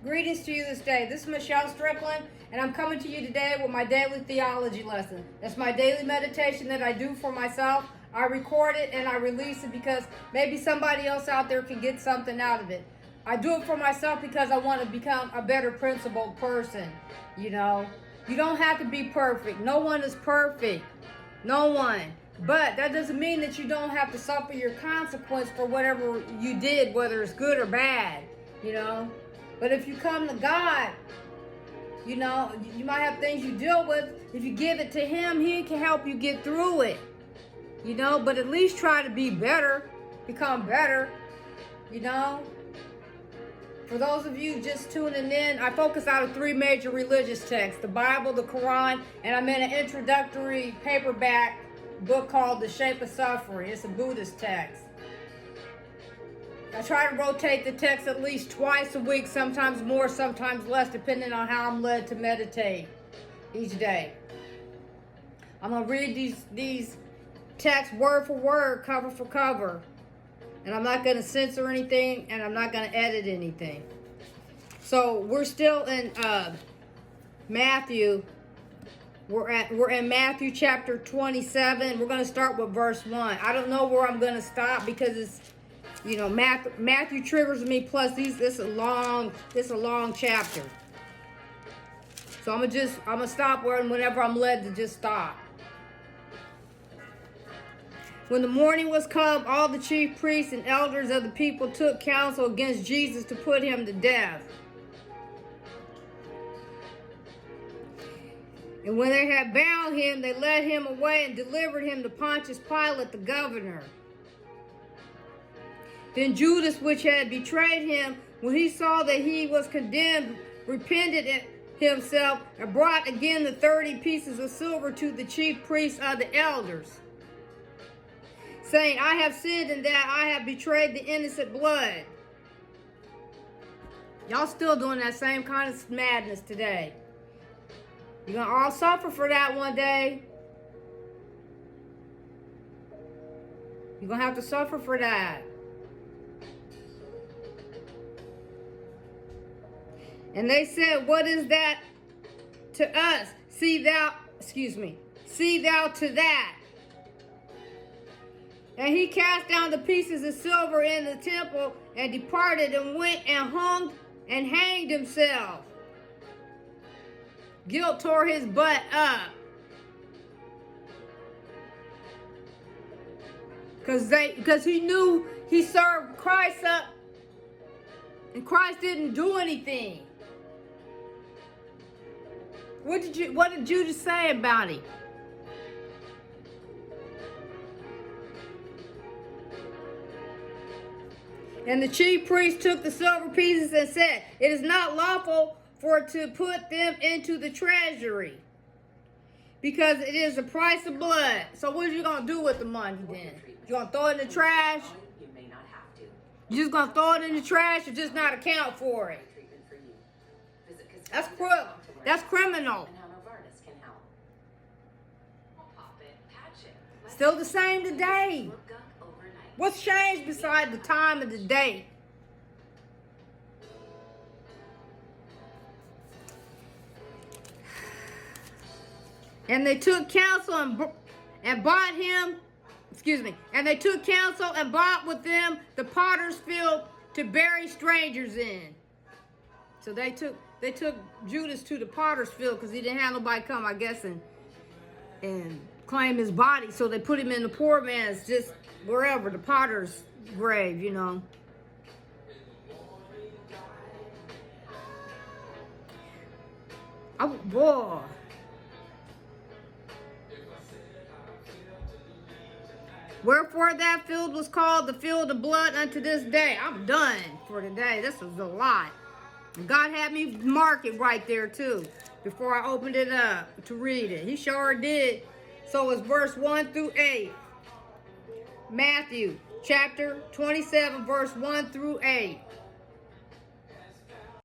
Greetings to you this day. This is Michelle Strickland, and I'm coming to you today with my daily theology lesson. It's my daily meditation that I do for myself. I record it and I release it because maybe somebody else out there can get something out of it. I do it for myself because I want to become a better principled person. You know, you don't have to be perfect. No one is perfect. No one. But that doesn't mean that you don't have to suffer your consequence for whatever you did, whether it's good or bad, you know. But if you come to God, you know, you might have things you deal with. If you give it to Him, He can help you get through it, you know. But at least try to be better, become better, you know. For those of you just tuning in, I focus out of three major religious texts: the Bible, the Quran, and I'm in an introductory paperback book called The Shape of Suffering. It's a Buddhist text. I try to rotate the text at least twice a week, sometimes more, sometimes less, depending on how I'm led to meditate each day. I'm going to read these texts word for word, cover for cover. And I'm not going to censor anything, and I'm not going to edit anything. So we're still in Matthew. We're in Matthew chapter 27. We're going to start with verse 1. I don't know where I'm going to stop because it's, you know, Matthew triggers me. Plus, this is a long chapter. So I'm gonna stop whenever I'm led to just stop. When the morning was come, all the chief priests and elders of the people took counsel against Jesus to put him to death. And when they had bound him, they led him away and delivered him to Pontius Pilate, the governor. Then Judas, which had betrayed him, when he saw that he was condemned, repented himself and brought again the 30 pieces of silver to the chief priests of the elders, saying, I have sinned in that I have betrayed the innocent blood. Y'all still doing that same kind of madness today. You're going to all suffer for that one day. You're going to have to suffer for that. And they said, what is that to us? See thou to that. And he cast down the pieces of silver in the temple and departed and went and hung and hanged himself. Guilt tore his butt up. Because he knew he served Christ up and Christ didn't do anything. What did Judas say about him? And the chief priest took the silver pieces and said, it is not lawful for to put them into the treasury, because it is the price of blood. So what are you going to do with the money then? You going to throw it in the trash? You may not have to. You just going to throw it in the trash or just not account for it? That's criminal. Still the same today. What's changed beside the time of the day? And they took counsel and bought him, and they took counsel and bought with them the potter's field to bury strangers in. So they took Judas to the potter's field because he didn't have nobody come, I guess, and claim his body. So they put him in the poor man's, just wherever, the potter's grave, you know. Oh, boy. Wherefore that field was called the field of blood unto this day. I'm done for today. This was a lot. God had me mark it right there too before I opened it up to read it. He sure did. So it's verse 1 through 8. Matthew chapter 27, verse 1 through 8.